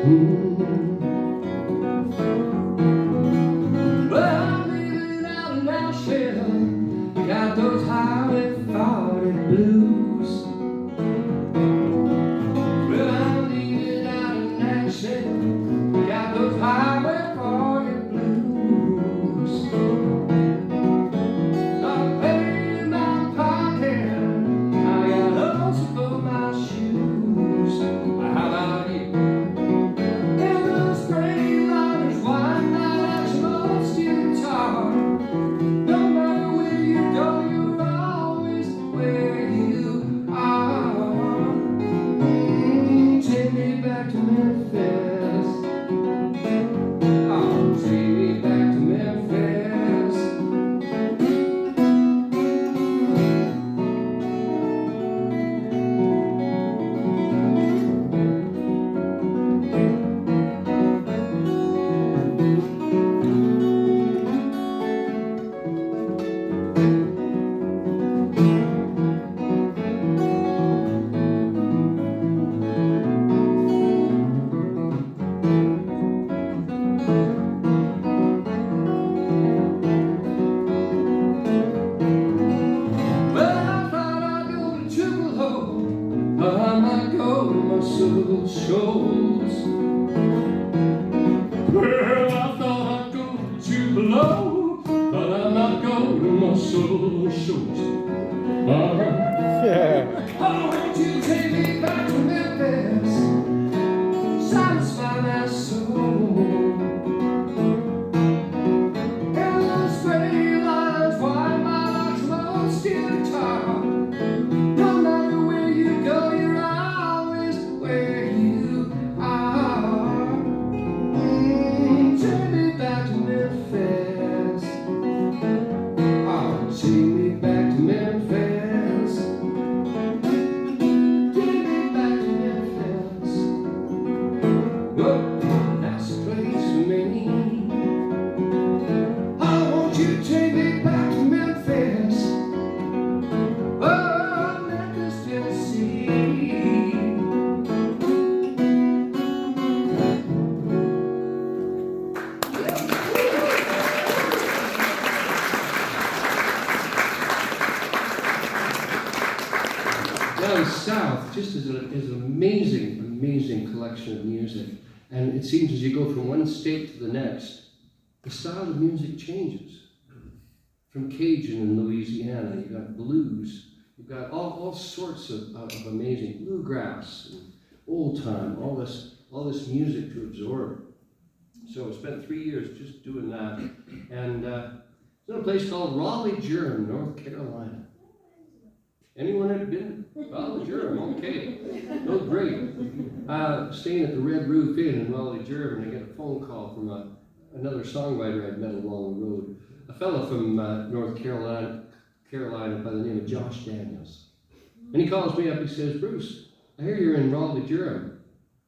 Well, I'm living out in Nashville, got those Highway 40 blues. Well, I'm living out in Nashville, got those Highway 40 blues. Not paying my pocket, I got holes for my shoes. How about you? And those gray liners, white knives, most guitar. No matter where you go, you're always where you are. Take me back to Memphis. Oh, take me back to Memphis. I might go to Muscle Shoals. Well, I thought I'd go to Tupelo, but I might go to Muscle Shoals. Oh, won't you take me back to Memphis, satisfy my soul. And those gray lines, white lights, most guitar. No matter where you go, you're always where you are. Take me back to Memphis. Oh, take me back to Memphis. Take me back to Memphis. Oh, that's a place for me. Oh, won't you take me back to Memphis? Oh, Memphis, Tennessee. Down south, just is an amazing collection of music. And it seems as you go from one state to the next, the style of music changes. From Cajun in Louisiana, you've got blues, you've got all sorts of amazing bluegrass and old time, all this music to absorb. So I spent 3 years just doing that. And it's in a place called Raleigh-Durham, North Carolina. Anyone ever been? Raleigh-Durham, okay. Oh, great. Staying at the Red Roof Inn in Raleigh-Durham, and I get a phone call from another songwriter I'd met along the road. A fellow from North Carolina by the name of Josh Daniels. And he calls me up, he says, Bruce, I hear you're in Raleigh-Durham.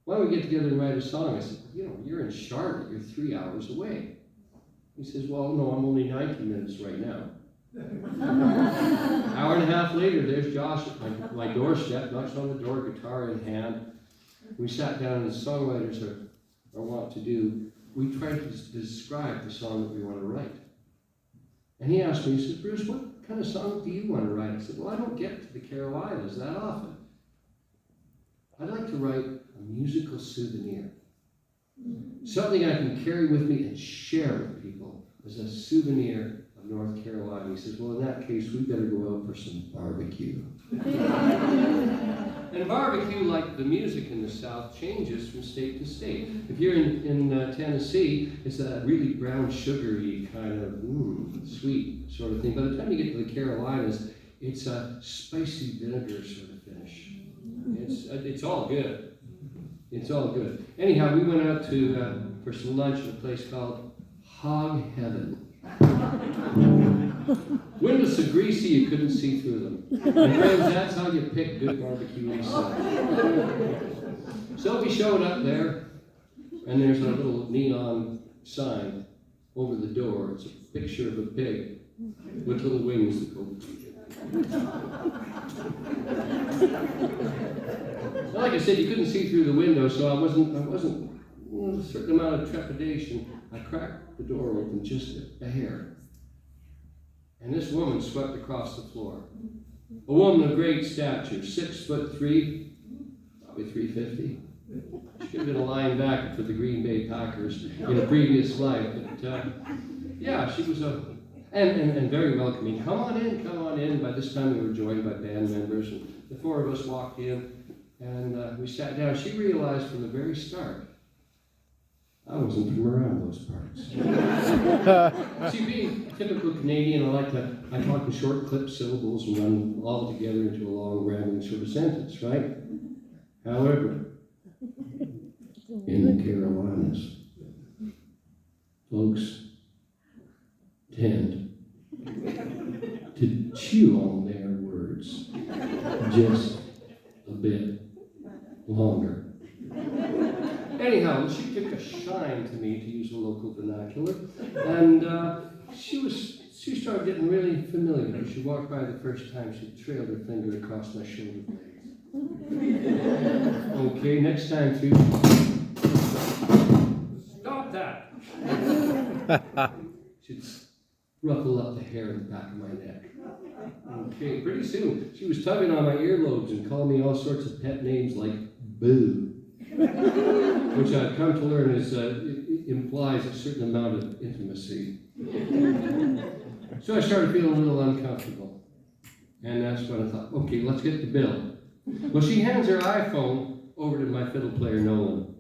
Why don't we get together and write a song? I said, you're in Charlotte, you're 3 hours away. He says, well, no, I'm only 90 minutes right now. Hour and a half later, there's Josh at my doorstep, knocks on the door, guitar in hand. We sat down, and the songwriters are wont to do, we tried to describe the song that we want to write. And he asked me, he says, Bruce, what kind of song do you want to write? I said, well, I don't get to the Carolinas that often. I'd like to write a musical souvenir. Something I can carry with me and share with people as a souvenir of North Carolina. He says, well, in that case, we better go out for some barbecue. And barbecue, like the music in the South, changes from state to state. If you're in Tennessee, it's a really brown, sugary kind of sweet sort of thing. By the time you get to the Carolinas, it's a spicy vinegar sort of finish. It's all good. It's all good. Anyhow, we went out for some lunch at a place called Hog Heaven. Windows so greasy you couldn't see through them. And friends, that's how you pick good barbecue sauce. So we showed up there, and there's a little neon sign over the door. It's a picture of a pig with little wings that go. Like I said, you couldn't see through the window, so I wasn't with a certain amount of trepidation, I cracked the door open just a hair. And this woman swept across the floor. A woman of great stature, 6'3", probably 350. She could have been a linebacker for the Green Bay Packers in a previous life. But yeah, she was and very welcoming. Come on in, come on in. By this time we were joined by band members, and the four of us walked in, and we sat down. She realized from the very start, I wasn't from around those parts. See, being a typical Canadian, I talk in short clipped syllables and run all together into a long, rambling sort of sentence, right? However, in the Carolinas, folks tend to chew on their words just a bit longer. Anyhow, she took a shine to me, to use a local vernacular, and she started getting really familiar. She walked by the first time, she trailed her finger across my shoulder blades. Okay, next time through. Stop that! She'd ruffle up the hair in the back of my neck. Okay, pretty soon, she was tugging on my earlobes and calling me all sorts of pet names like Boo, which I've come to learn implies a certain amount of intimacy. So I started feeling a little uncomfortable. And that's when I thought, okay, let's get the bill. Well, she hands her iPhone over to my fiddle player, Nolan.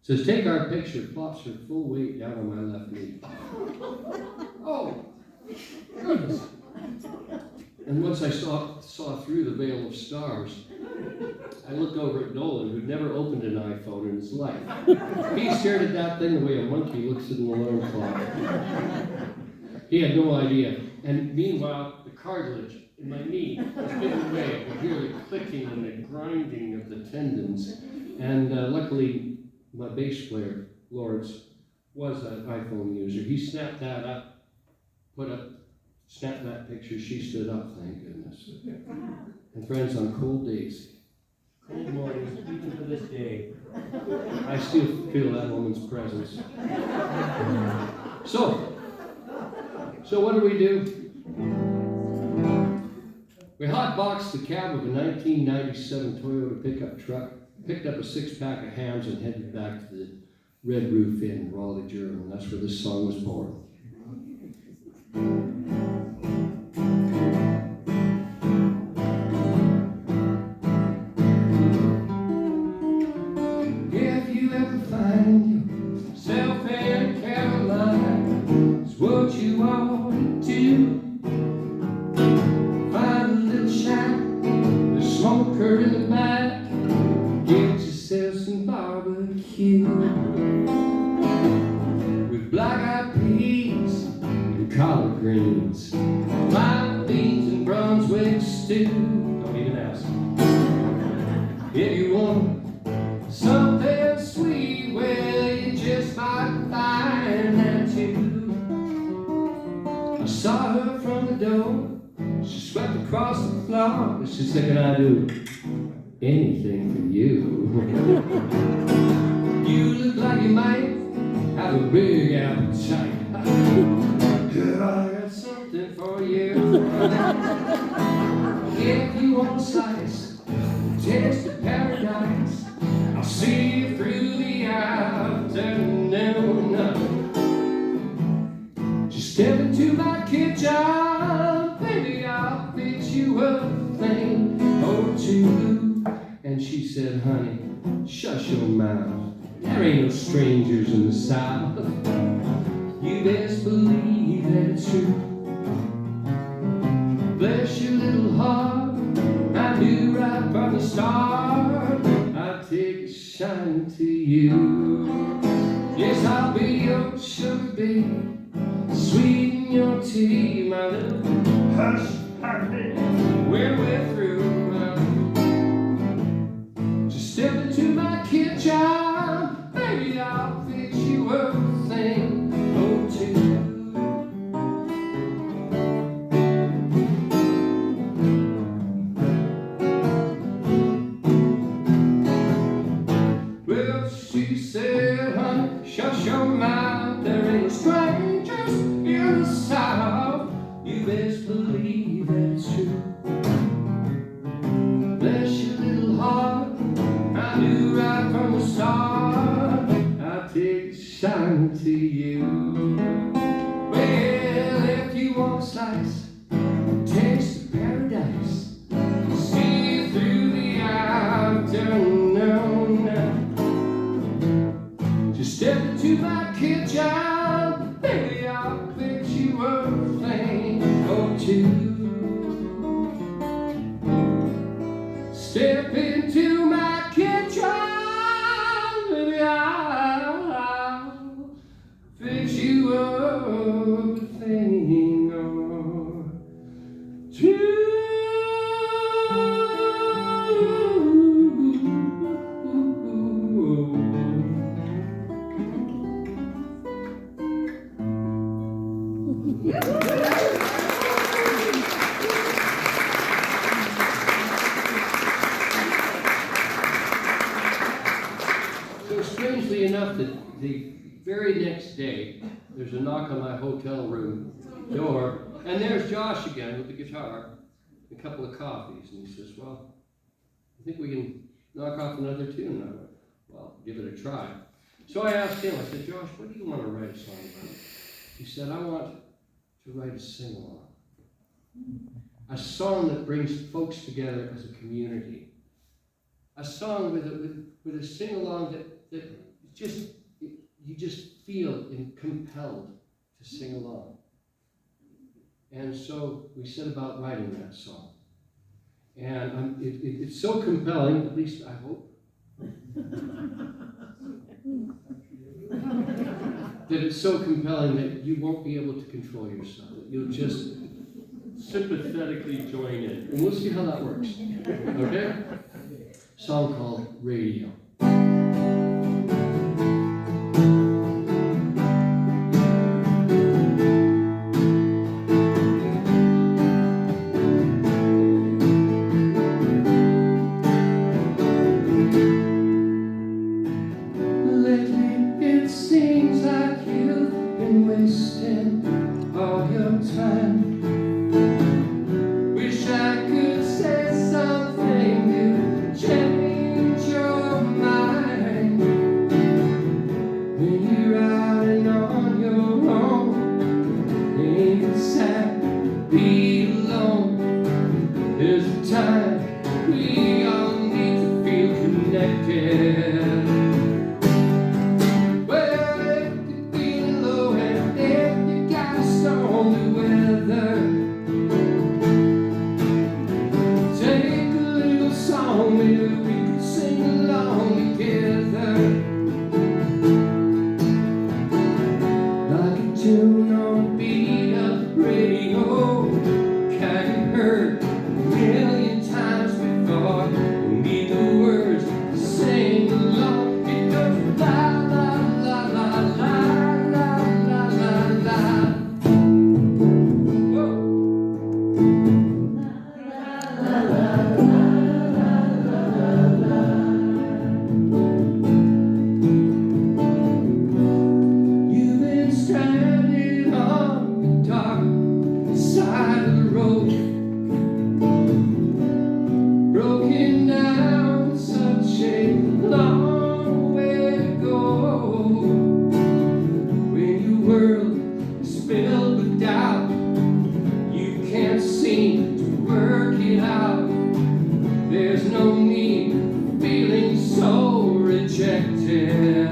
Says, take our picture, plops her full weight down on my left knee. Oh, goodness. And once I saw through the veil of stars, I looked over at Nolan, who'd never opened an iPhone in his life. He stared at that thing the way a monkey looks at an alarm clock. He had no idea. And meanwhile, the cartilage in my knee was giving away. I could hear the clicking and the grinding of the tendons. And luckily, my bass player, Lawrence, was an iPhone user. He snapped that up, snapped that picture. She stood up, thank goodness. And friends, on cold days, cold mornings, even to this day, I still feel that woman's presence. So what do? We hotboxed the cab of a 1997 Toyota pickup truck, picked up a 6-pack of hams, and headed back to the Red Roof Inn, Raleigh, Durham. And that's where this song was born. If you ever find yourself in Carolina, it's what you ought to do. Find a little shack, the smoker in the back, get yourself some barbecue. With black-eyed peas and collard greens, lima beans and Brunswick stew. Don't even ask. If you want something sweet, well, you just might find that too. I saw her from the door. She swept across the floor. She said, can I do anything for you? You look like you might have a big appetite. Girl, I got something for you. If you want a slice, taste of paradise, I'll see you through the afternoon. Just step into my kitchen, baby, I'll fix you a thing or two. And she said, honey, shut your mouth. There ain't no strangers in the South. You best believe that it's true. Bless your little heart, I knew right from the start I'd take a shine to you. Yes, I'll be your sugar babe, sweeten your tea, my little hush, honey, when we're through. Just step into my kitchen, baby, I'll fix you a thing or two. Well, she said well, honey, shut your mouth. There ain't strangers in the South. You best believe that it's true. Bless your little heart, I knew right from the start I'd take a shine to you. Well, if you want a slice, taste of paradise, see through the afternoon. Just step into my kitchen, baby, I'll fix you a thing or two. Step into my kitchen, baby, I'll fix you up a thing or two. So strangely enough, the very next day, there's a knock on my hotel room door, and there's Josh again with the guitar, a couple of coffees, and he says, well, I think we can knock off another tune. I went, well, give it a try. So I asked him, I said, Josh, what do you want to write a song about? He said, I want to write a sing-along. A song that brings folks together as a community. A song with a sing-along that just, you just feel compelled to sing along. And so we set about writing that song. And it's so compelling, at least I hope, that it's so compelling that you won't be able to control yourself. That you'll just sympathetically join in. And we'll see how that works. Okay? Song called Radio. Lately it seems like you've been wasting all your time. Wish I could say something to change your mind. When you're riding on your own, ain't it sad to be alone? There's a time we all need to feel connected. Tune on beat of radio, can you heard a million times before? You need the words to sing along. It goes la la la la la la la la la. Whoa. La la la la la la. You've been stranded on the dark side of the road, broken down, such a long way to go. When your world is filled with doubt, you can't seem to work it out. There's no need for feeling so rejected.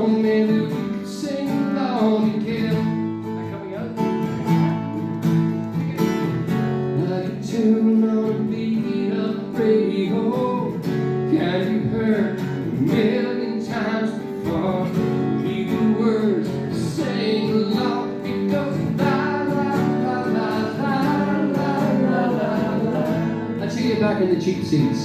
Maybe we could sing along again. Am I coming out? Like a tune on a beat of radio, can you heard a million times before? Leave the words, sing along. It goes la la la la la la la la la. I see you back in the cheap seats.